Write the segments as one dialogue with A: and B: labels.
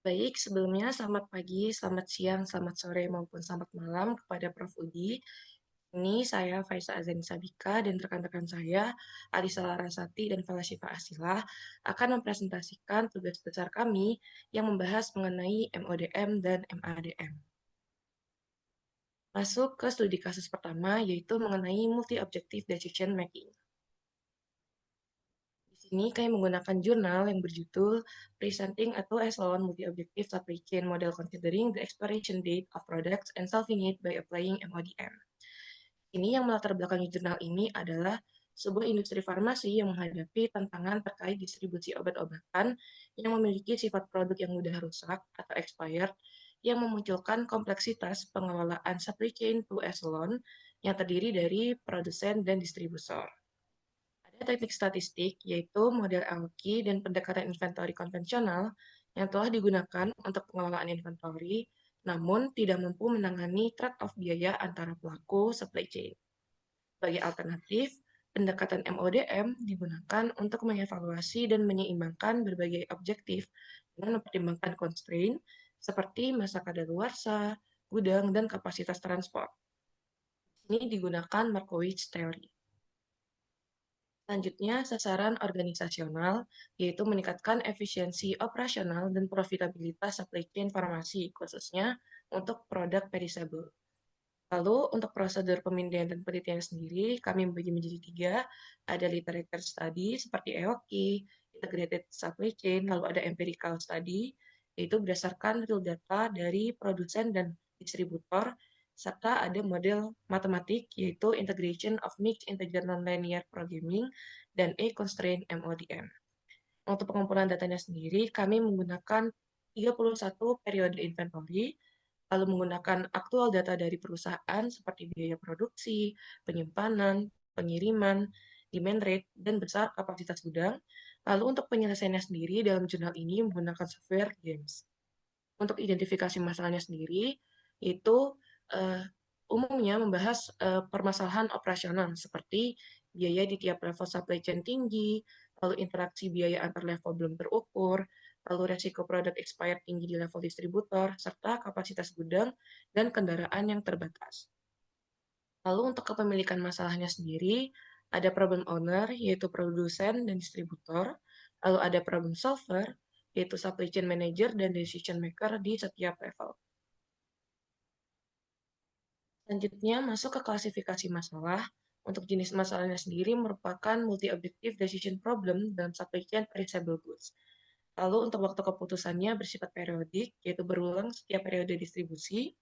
A: Baik, sebelumnya selamat pagi, selamat siang, selamat sore, maupun selamat malam kepada Prof. Udi. Ini saya Faiza Azani Sabika dan rekan-rekan saya, Alisa Larasati dan Falasyifa Asila, akan mempresentasikan tugas besar kami yang membahas mengenai MODM dan MADM. Masuk ke studi kasus pertama, yaitu mengenai multi-objective decision making. Di sini kami menggunakan jurnal yang berjudul Presenting a Two-Echelon Multi-Objective Supply Chain Model Considering the Expiration Date of Products and Solving it by Applying MODM. Ini yang melatar belakangi jurnal ini adalah sebuah industri farmasi yang menghadapi tantangan terkait distribusi obat-obatan yang memiliki sifat produk yang mudah rusak atau expired, yang memunculkan kompleksitas pengelolaan supply chain to echelon yang terdiri dari produsen dan distributor. Ada teknik statistik, yaitu model alki dan pendekatan inventory konvensional yang telah digunakan untuk pengelolaan inventory, namun tidak mampu menangani trade-off biaya antara pelaku supply chain. Sebagai alternatif, pendekatan MODM digunakan untuk mengevaluasi dan menyeimbangkan berbagai objektif dengan mempertimbangkan constraint seperti masa kadaluarsa, gudang, dan kapasitas transport. Ini digunakan Markowitz Theory. Selanjutnya, sasaran organisasional, yaitu meningkatkan efisiensi operasional dan profitabilitas supply chain farmasi, khususnya untuk produk perishable. Lalu, untuk prosedur pemindaian dan penelitian sendiri, kami membagi menjadi tiga. Ada literature study seperti EOKI, integrated supply chain, lalu ada empirical study, yaitu berdasarkan real data dari produsen dan distributor, serta ada model matematik, yaitu integration of mixed integer nonlinear programming, dan A-constraint MODM. Untuk pengumpulan datanya sendiri, kami menggunakan 31 periode inventory, lalu menggunakan aktual data dari perusahaan seperti biaya produksi, penyimpanan, pengiriman, demand rate, dan besar kapasitas gudang. Lalu untuk penyelesaiannya sendiri dalam jurnal ini menggunakan software GAMES. Untuk identifikasi masalahnya sendiri, itu uh, umumnya membahas permasalahan operasional seperti biaya di tiap level supply chain tinggi, lalu interaksi biaya antar level belum terukur, lalu resiko produk expired tinggi di level distributor, serta kapasitas gudang dan kendaraan yang terbatas. Lalu untuk kepemilikan masalahnya sendiri, ada problem owner, yaitu produsen dan distributor, lalu ada problem solver, yaitu supply chain manager dan decision maker di setiap level. Selanjutnya, masuk ke klasifikasi masalah. Untuk jenis masalahnya sendiri merupakan multi-objective decision problem dalam supply chain perishable goods. Lalu untuk waktu keputusannya bersifat periodik, yaitu berulang setiap periode distribusi.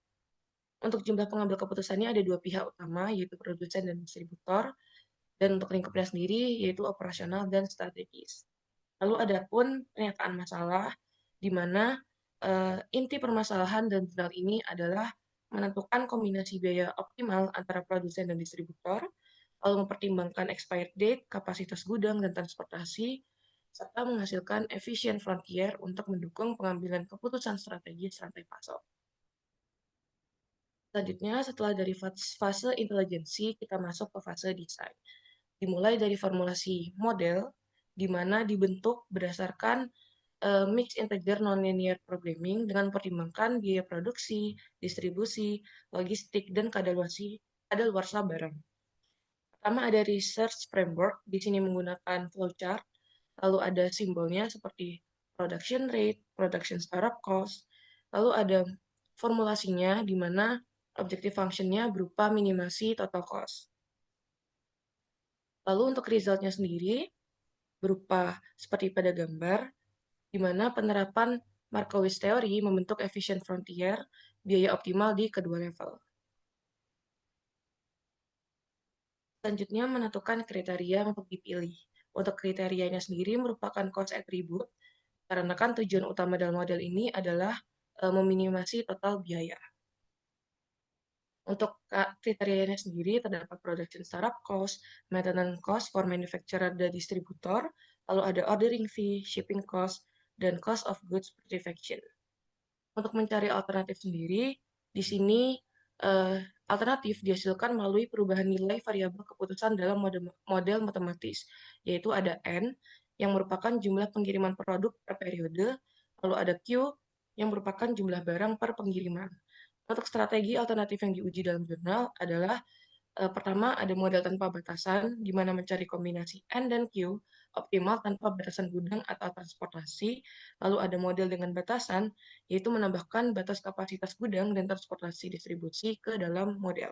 A: Untuk jumlah pengambil keputusannya ada dua pihak utama, yaitu produsen dan distributor. Dan untuk lingkupnya sendiri, yaitu operasional dan strategis. Lalu ada pun pernyataan masalah, di mana inti permasalahan dan jurnal ini adalah menentukan kombinasi biaya optimal antara produsen dan distributor, lalu mempertimbangkan expired date, kapasitas gudang, dan transportasi, serta menghasilkan efisien frontier untuk mendukung pengambilan keputusan strategis rantai pasok. Selanjutnya, setelah dari fase intelijensi, kita masuk ke fase desain. Dimulai dari formulasi model, di mana dibentuk berdasarkan mixed integer nonlinear programming dengan mempertimbangkan biaya produksi, distribusi, logistik, dan kadaluarsa barang. Pertama ada research framework, di sini menggunakan flowchart, lalu ada simbolnya seperti production rate, production startup cost, lalu ada formulasinya di mana objective functionnya berupa minimasi total cost. Lalu untuk resultnya sendiri berupa seperti pada gambar, di mana penerapan Markowitz Theory membentuk efficient frontier biaya optimal di kedua level. Selanjutnya menentukan kriteria untuk dipilih. Untuk kriterianya sendiri merupakan cost attribute, karena kan tujuan utama dalam model ini adalah meminimasi total biaya. Untuk kriterianya sendiri terdapat production startup cost, maintenance cost for manufacturer dan distributor, lalu ada ordering fee, shipping cost, dan cost of goods purification. Untuk mencari alternatif sendiri, di sini alternatif dihasilkan melalui perubahan nilai variabel keputusan dalam model matematis, yaitu ada N, yang merupakan jumlah pengiriman produk per periode, lalu ada Q, yang merupakan jumlah barang per pengiriman. Untuk strategi alternatif yang diuji dalam jurnal adalah pertama ada model tanpa batasan, di mana mencari kombinasi N dan Q optimal tanpa batasan gudang atau transportasi. Lalu ada model dengan batasan, yaitu menambahkan batas kapasitas gudang dan transportasi distribusi ke dalam model.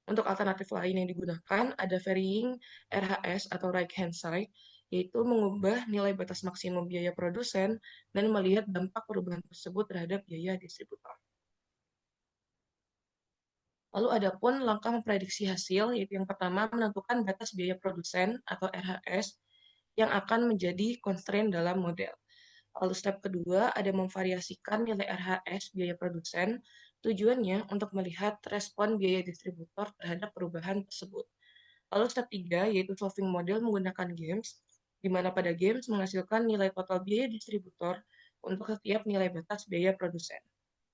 A: Untuk alternatif lain yang digunakan ada varying RHS atau right hand side, yaitu mengubah nilai batas maksimum biaya produsen dan melihat dampak perubahan tersebut terhadap biaya distributor. Lalu ada pun langkah memprediksi hasil, yaitu yang pertama menentukan batas biaya produsen atau RHS yang akan menjadi constraint dalam model. Lalu step kedua ada memvariasikan nilai RHS biaya produsen, tujuannya untuk melihat respon biaya distributor terhadap perubahan tersebut. Lalu step 3 yaitu solving model menggunakan games, di mana pada games menghasilkan nilai total biaya distributor untuk setiap nilai batas biaya produsen.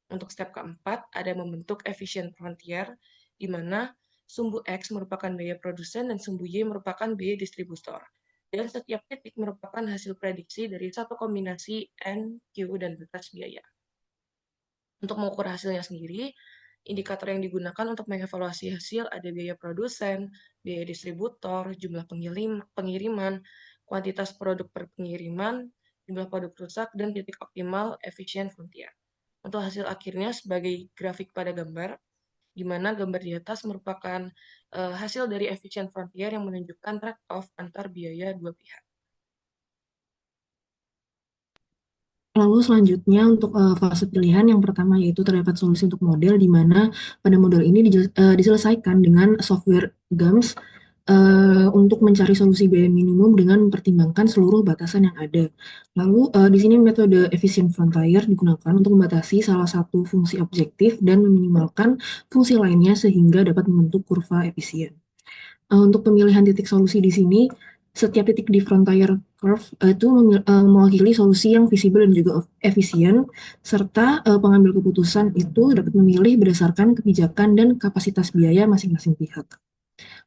A: Untuk step keempat, ada membentuk efficient frontier, di mana sumbu X merupakan biaya produsen dan sumbu Y merupakan biaya distributor. Dan setiap titik merupakan hasil prediksi dari satu kombinasi N, Q, dan batas biaya. Untuk mengukur hasilnya sendiri, indikator yang digunakan untuk mengevaluasi hasil ada biaya produsen, biaya distributor, jumlah pengiriman, kuantitas produk per pengiriman, jumlah produk rusak, dan titik optimal efisien frontier. Untuk hasil akhirnya sebagai grafik pada gambar, di mana gambar di atas merupakan hasil dari efisien frontier yang menunjukkan trade-off antar biaya dua pihak.
B: Lalu selanjutnya untuk fase pilihan yang pertama yaitu terdapat solusi untuk model di mana pada model ini diselesaikan dengan software GAMS untuk mencari solusi biaya minimum dengan mempertimbangkan seluruh batasan yang ada. Lalu di sini metode efficient frontier digunakan untuk membatasi salah satu fungsi objektif dan meminimalkan fungsi lainnya sehingga dapat membentuk kurva efisien. Untuk pemilihan titik solusi di sini, setiap titik di frontier curve itu mewakili solusi yang visible dan juga efisien, serta pengambil keputusan itu dapat memilih berdasarkan kebijakan dan kapasitas biaya masing-masing pihak.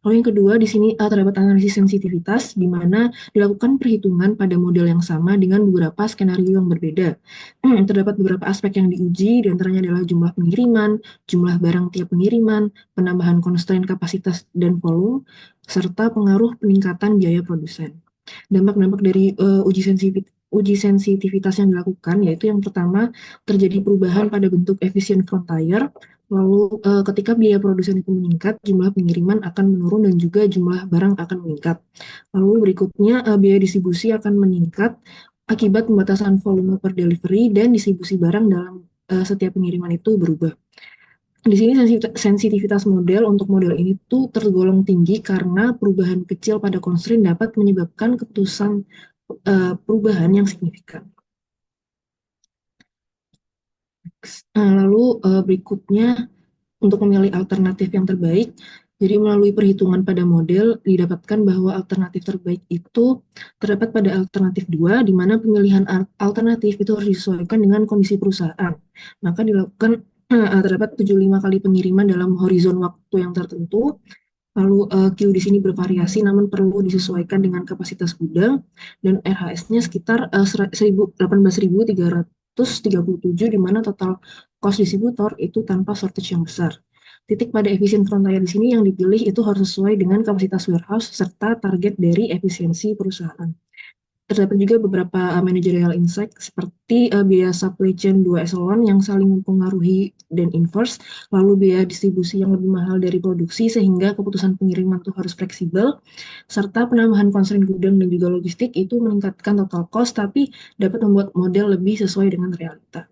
B: Lalu yang kedua, di sini terdapat analisis sensitivitas, di mana dilakukan perhitungan pada model yang sama dengan beberapa skenario yang berbeda. Terdapat beberapa aspek yang diuji, di antaranya adalah jumlah pengiriman, jumlah barang tiap pengiriman, penambahan constraint kapasitas dan volume, serta pengaruh peningkatan biaya produsen. Dampak-dampak dari uji sensitivitas yang dilakukan, yaitu yang pertama, terjadi perubahan pada bentuk efisien frontier. Lalu ketika biaya produsen itu meningkat, jumlah pengiriman akan menurun dan juga jumlah barang akan meningkat. Lalu berikutnya biaya distribusi akan meningkat akibat pembatasan volume per delivery dan distribusi barang dalam setiap pengiriman itu berubah. Di sini sensitivitas model untuk model ini tuh tergolong tinggi karena perubahan kecil pada constraint dapat menyebabkan keputusan perubahan yang signifikan. Lalu berikutnya untuk memilih alternatif yang terbaik. Jadi melalui perhitungan pada model didapatkan bahwa alternatif terbaik itu terdapat pada alternatif 2, di mana pemilihan alternatif itu harus disesuaikan dengan kondisi perusahaan. Maka dilakukan terdapat 75 kali pengiriman dalam horizon waktu yang tertentu. Lalu Q di sini bervariasi namun perlu disesuaikan dengan kapasitas gudang dan RHS-nya sekitar 18.337 di mana total cost distributor itu tanpa shortage yang besar. Titik pada efisien frontier di sini yang dipilih itu harus sesuai dengan kapasitas warehouse serta target dari efisiensi perusahaan. Terdapat juga beberapa managerial insight seperti biaya supply chain 2 eselon yang saling mempengaruhi dan inverse, lalu biaya distribusi yang lebih mahal dari produksi sehingga keputusan pengiriman itu harus fleksibel, serta penambahan constraint gudang dan juga logistik itu meningkatkan total cost tapi dapat membuat model lebih sesuai dengan realita.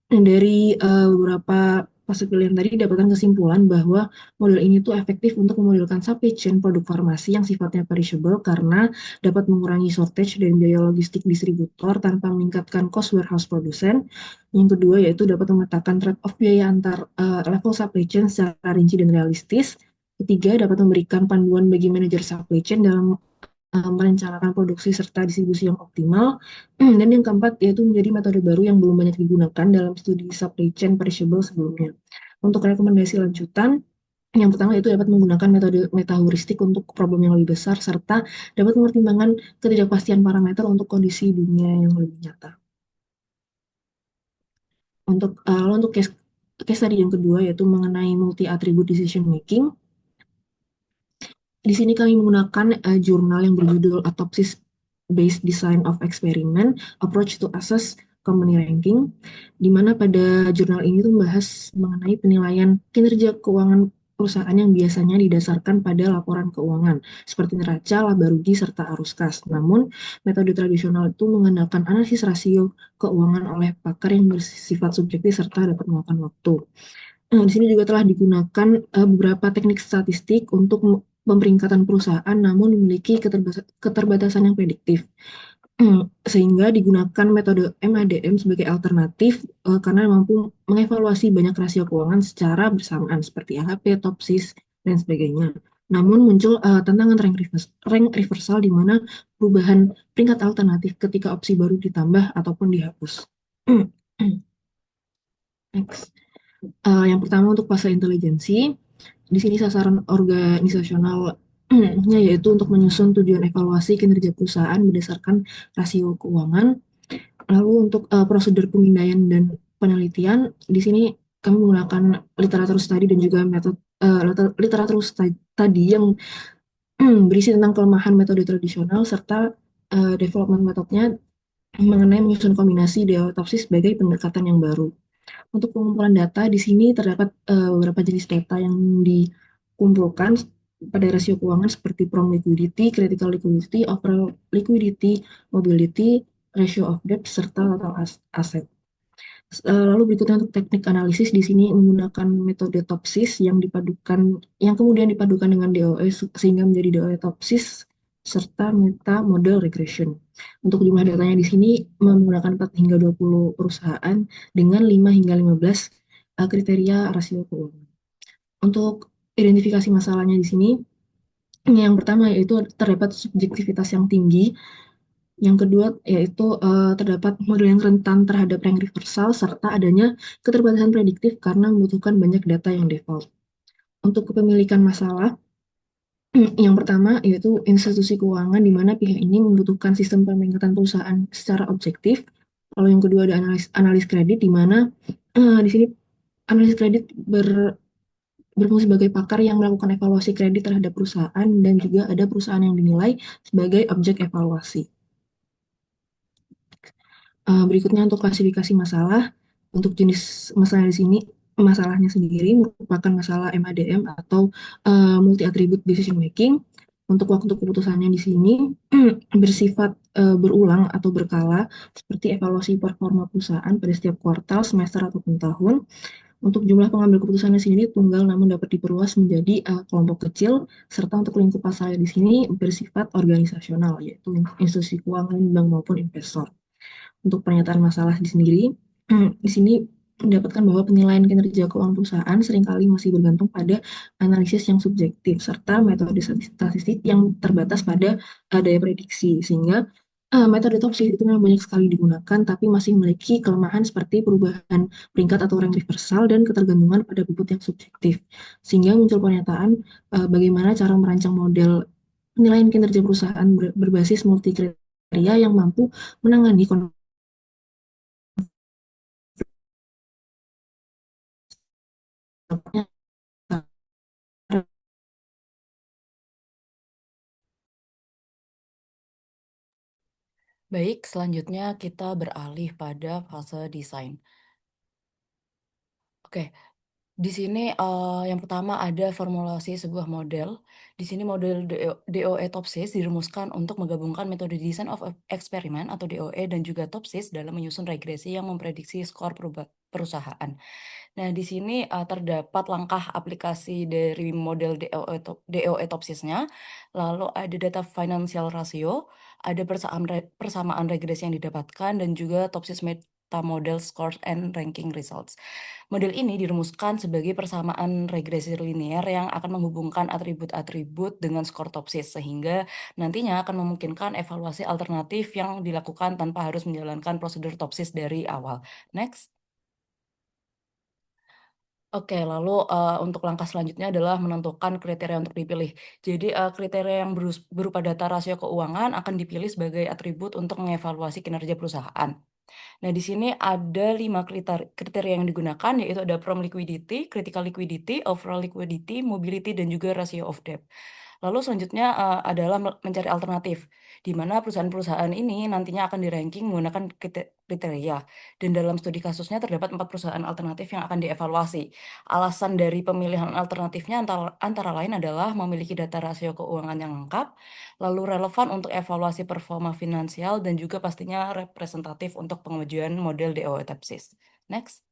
B: Dari beberapa fase pilihan tadi dapatkan kesimpulan bahwa model ini tuh efektif untuk memodelkan supply chain produk farmasi yang sifatnya perishable karena dapat mengurangi shortage dan biaya logistik distributor tanpa meningkatkan cost warehouse produsen. Yang kedua yaitu dapat memetakan trade-off biaya antar level supply chain secara rinci dan realistis. Ketiga, dapat memberikan panduan bagi manajer supply chain dalam merencanakan produksi serta distribusi yang optimal. Dan yang keempat, yaitu menjadi metode baru yang belum banyak digunakan dalam studi supply chain perishable sebelumnya. Untuk rekomendasi lanjutan, yang pertama itu dapat menggunakan metode metaheuristik untuk problem yang lebih besar, serta dapat mempertimbangkan ketidakpastian parameter untuk kondisi dunia yang lebih nyata. Lalu untuk case study yang kedua yaitu mengenai multi attribute decision making. Di sini kami menggunakan jurnal yang berjudul Autopsis Based Design of Experiment Approach to Assess Company Ranking, di mana pada jurnal ini tuh membahas mengenai penilaian kinerja keuangan perusahaan yang biasanya didasarkan pada laporan keuangan seperti neraca, laba rugi, serta arus kas. Namun, metode tradisional itu mengandalkan analisis rasio keuangan oleh pakar yang bersifat subjektif serta dapat memakan waktu. Nah, di sini juga telah digunakan beberapa teknik statistik untuk pemeringkatan perusahaan, namun memiliki keterbatasan yang prediktif. Sehingga digunakan metode MADM sebagai alternatif karena mampu mengevaluasi banyak rasio keuangan secara bersamaan seperti AHP, TOPSIS, dan sebagainya. Namun muncul tantangan rank reversal di mana perubahan peringkat alternatif ketika opsi baru ditambah ataupun dihapus. Next. Yang pertama untuk fase intelijensi, di sini sasaran organisasionalnya yaitu untuk menyusun tujuan evaluasi kinerja perusahaan berdasarkan rasio keuangan. Lalu untuk prosedur pemindaian dan penelitian, di sini kami menggunakan literatur study dan juga metode literatur study yang berisi tentang kelemahan metode tradisional serta development metodenya mengenai menyusun kombinasi diautopsis sebagai pendekatan yang baru. Untuk pengumpulan data, di sini terdapat beberapa jenis data yang dikumpulkan pada rasio keuangan seperti prompt liquidity, critical liquidity, overall liquidity, mobility, ratio of debt, serta total asset. Lalu berikutnya untuk teknik analisis di sini menggunakan metode TOPSIS yang kemudian dipadukan dengan DOE sehingga menjadi DOE TOPSIS serta meta model regression. Untuk jumlah datanya di sini menggunakan 4 hingga 20 perusahaan dengan 5 hingga 15 kriteria rasio keuangan. Untuk identifikasi masalahnya di sini, yang pertama yaitu terdapat subjektivitas yang tinggi. Yang kedua yaitu terdapat model yang rentan terhadap rank reversal serta adanya keterbatasan prediktif karena membutuhkan banyak data yang default. Untuk kepemilikan masalah, yang pertama yaitu institusi keuangan di mana pihak ini membutuhkan sistem pemeringkatan perusahaan secara objektif. Lalu yang kedua ada analis kredit di mana di sini analis kredit berfungsi sebagai pakar yang melakukan evaluasi kredit terhadap perusahaan dan juga ada perusahaan yang dinilai sebagai objek evaluasi. Berikutnya untuk klasifikasi masalah, untuk jenis masalah di sini, masalahnya sendiri merupakan masalah MADM atau multi attribute decision making. Untuk waktu keputusannya di sini bersifat berulang atau berkala, seperti evaluasi performa perusahaan pada setiap kuartal, semester, ataupun tahun. Untuk jumlah pengambil keputusannya sendiri tunggal namun dapat diperluas menjadi kelompok kecil, serta untuk lingkup pasalnya di sini bersifat organisasional, yaitu institusi keuangan, bank maupun investor. Untuk pernyataan masalah sendiri, di sini mendapatkan bahwa penilaian kinerja keuangan perusahaan seringkali masih bergantung pada analisis yang subjektif serta metode statistik yang terbatas pada daya prediksi, sehingga metode TOPSIS itu memang banyak sekali digunakan tapi masih memiliki kelemahan seperti perubahan peringkat atau rank reversal dan ketergantungan pada bobot yang subjektif, sehingga muncul pernyataan bagaimana cara merancang model penilaian kinerja perusahaan berbasis multi kriteria yang mampu menangani konfliknya.
C: Baik, selanjutnya kita beralih pada fase desain. Oke, di sini yang pertama ada formulasi sebuah model. Di sini model DOE TOPSIS dirumuskan untuk menggabungkan metode design of experiment atau DOE dan juga TOPSIS dalam menyusun regresi yang memprediksi skor perusahaan. Nah, di sini terdapat langkah aplikasi dari model DOE TOPSIS-nya, lalu ada data financial ratio, ada persamaan regresi yang didapatkan, dan juga TOPSIS meta model scores and ranking results. Model ini dirumuskan sebagai persamaan regresi linear yang akan menghubungkan atribut-atribut dengan skor TOPSIS, sehingga nantinya akan memungkinkan evaluasi alternatif yang dilakukan tanpa harus menjalankan prosedur TOPSIS dari awal. Next. Oke, lalu untuk langkah selanjutnya adalah menentukan kriteria untuk dipilih. Jadi kriteria yang berupa data rasio keuangan akan dipilih sebagai atribut untuk mengevaluasi kinerja perusahaan. Nah, di sini ada 5 kriteria yang digunakan, yaitu ada prompt liquidity, critical liquidity, overall liquidity, mobility, dan juga ratio of debt. Lalu selanjutnya adalah mencari alternatif, di mana perusahaan-perusahaan ini nantinya akan di-ranking menggunakan kriteria. Dan dalam studi kasusnya terdapat 4 perusahaan alternatif yang akan dievaluasi. Alasan dari pemilihan alternatifnya antara lain adalah memiliki data rasio keuangan yang lengkap, lalu relevan untuk evaluasi performa finansial, dan juga pastinya representatif untuk pengujian model DOE TEPSIS. Next.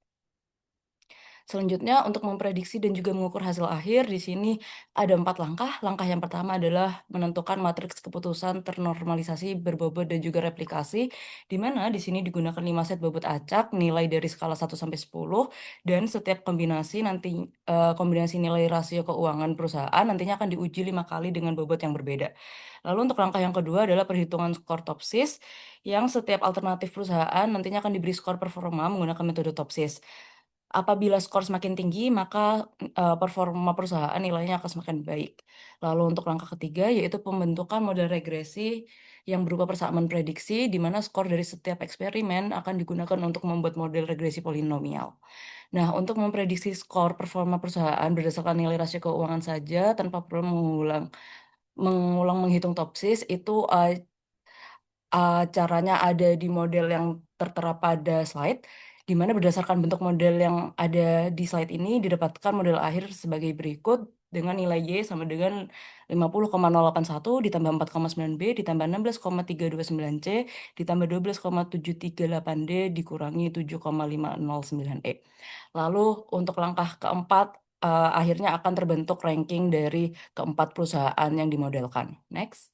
C: Selanjutnya untuk memprediksi dan juga mengukur hasil akhir, di sini ada 4 langkah. Langkah yang pertama adalah menentukan matriks keputusan ternormalisasi, berbobot, dan juga replikasi, di mana di sini digunakan 5 set bobot acak, nilai dari skala 1 sampai 10, dan setiap kombinasi nilai rasio keuangan perusahaan nantinya akan diuji 5 kali dengan bobot yang berbeda. Lalu untuk langkah yang kedua adalah perhitungan skor TOPSIS, yang setiap alternatif perusahaan nantinya akan diberi skor performa menggunakan metode TOPSIS. Apabila skor semakin tinggi, maka performa perusahaan nilainya akan semakin baik. Lalu untuk langkah ketiga, yaitu pembentukan model regresi yang berupa persamaan prediksi, di mana skor dari setiap eksperimen akan digunakan untuk membuat model regresi polinomial. Nah, untuk memprediksi skor performa perusahaan berdasarkan nilai rasio keuangan saja, tanpa perlu mengulang menghitung TOPSIS, itu caranya ada di model yang tertera pada slide, di mana berdasarkan bentuk model yang ada di slide ini didapatkan model akhir sebagai berikut dengan nilai Y sama dengan 50,081 ditambah 4,9B ditambah 16,329C ditambah 12,738D dikurangi 7,509E. Lalu untuk langkah keempat, akhirnya akan terbentuk ranking dari keempat perusahaan yang dimodelkan. Next.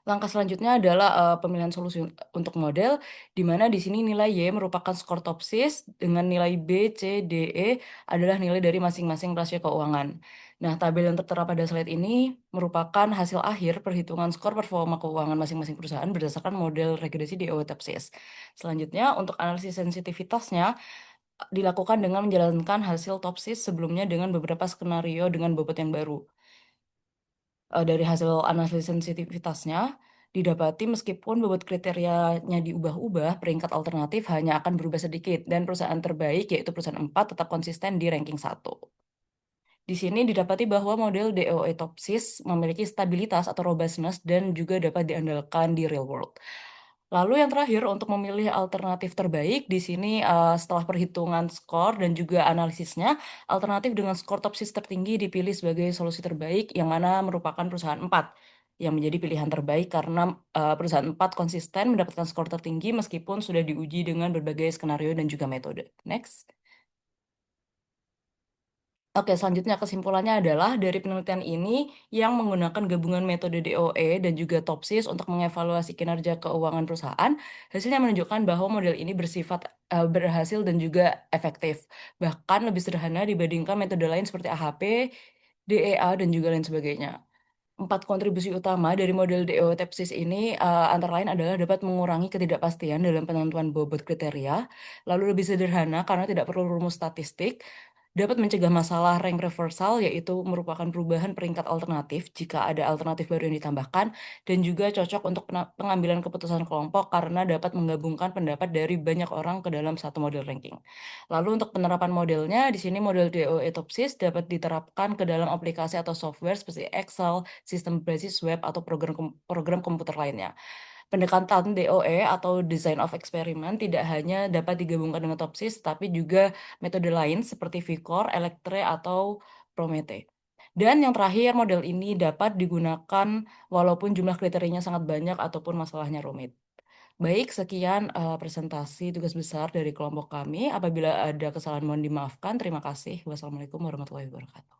C: Langkah selanjutnya adalah pemilihan solusi untuk model, di mana di sini nilai Y merupakan skor TOPSIS dengan nilai B, C, D, E adalah nilai dari masing-masing rasio keuangan. Nah, tabel yang tertera pada slide ini merupakan hasil akhir perhitungan skor performa keuangan masing-masing perusahaan berdasarkan model regresi DOE TOPSIS. Selanjutnya, untuk analisis sensitivitasnya dilakukan dengan menjalankan hasil TOPSIS sebelumnya dengan beberapa skenario dengan bobot yang baru. Dari hasil analisis sensitivitasnya, didapati meskipun bobot kriterianya diubah-ubah, peringkat alternatif hanya akan berubah sedikit, dan perusahaan terbaik, yaitu perusahaan 4, tetap konsisten di ranking 1. Di sini didapati bahwa model DOE TOPSIS memiliki stabilitas atau robustness dan juga dapat diandalkan di real world. Lalu yang terakhir untuk memilih alternatif terbaik di sini setelah perhitungan skor dan juga analisisnya, alternatif dengan skor TOPSIS tertinggi dipilih sebagai solusi terbaik yang mana merupakan perusahaan 4 yang menjadi pilihan terbaik karena perusahaan 4 konsisten mendapatkan skor tertinggi meskipun sudah diuji dengan berbagai skenario dan juga metode. Next. Oke, selanjutnya kesimpulannya adalah dari penelitian ini yang menggunakan gabungan metode DOE dan juga TOPSIS untuk mengevaluasi kinerja keuangan perusahaan, hasilnya menunjukkan bahwa model ini bersifat berhasil dan juga efektif. Bahkan lebih sederhana dibandingkan metode lain seperti AHP, DEA, dan juga lain sebagainya. 4 kontribusi utama dari model DO TEPSIS ini antara lain adalah dapat mengurangi ketidakpastian dalam penentuan bobot kriteria, lalu lebih sederhana karena tidak perlu rumus statistik, dapat mencegah masalah rank reversal yaitu merupakan perubahan peringkat alternatif jika ada alternatif baru yang ditambahkan, dan juga cocok untuk pengambilan keputusan kelompok karena dapat menggabungkan pendapat dari banyak orang ke dalam satu model ranking. Lalu untuk penerapan modelnya, di sini model DOE TOPSIS dapat diterapkan ke dalam aplikasi atau software seperti Excel, sistem berbasis web, atau program komputer lainnya. Pendekatan DOE atau Design of Experiment tidak hanya dapat digabungkan dengan TOPSIS, tapi juga metode lain seperti VCORE, Electre, atau Promete. Dan yang terakhir, model ini dapat digunakan walaupun jumlah kriterianya sangat banyak ataupun masalahnya rumit. Baik, sekian presentasi tugas besar dari kelompok kami. Apabila ada kesalahan mohon dimaafkan. Terima kasih. Wassalamualaikum warahmatullahi wabarakatuh.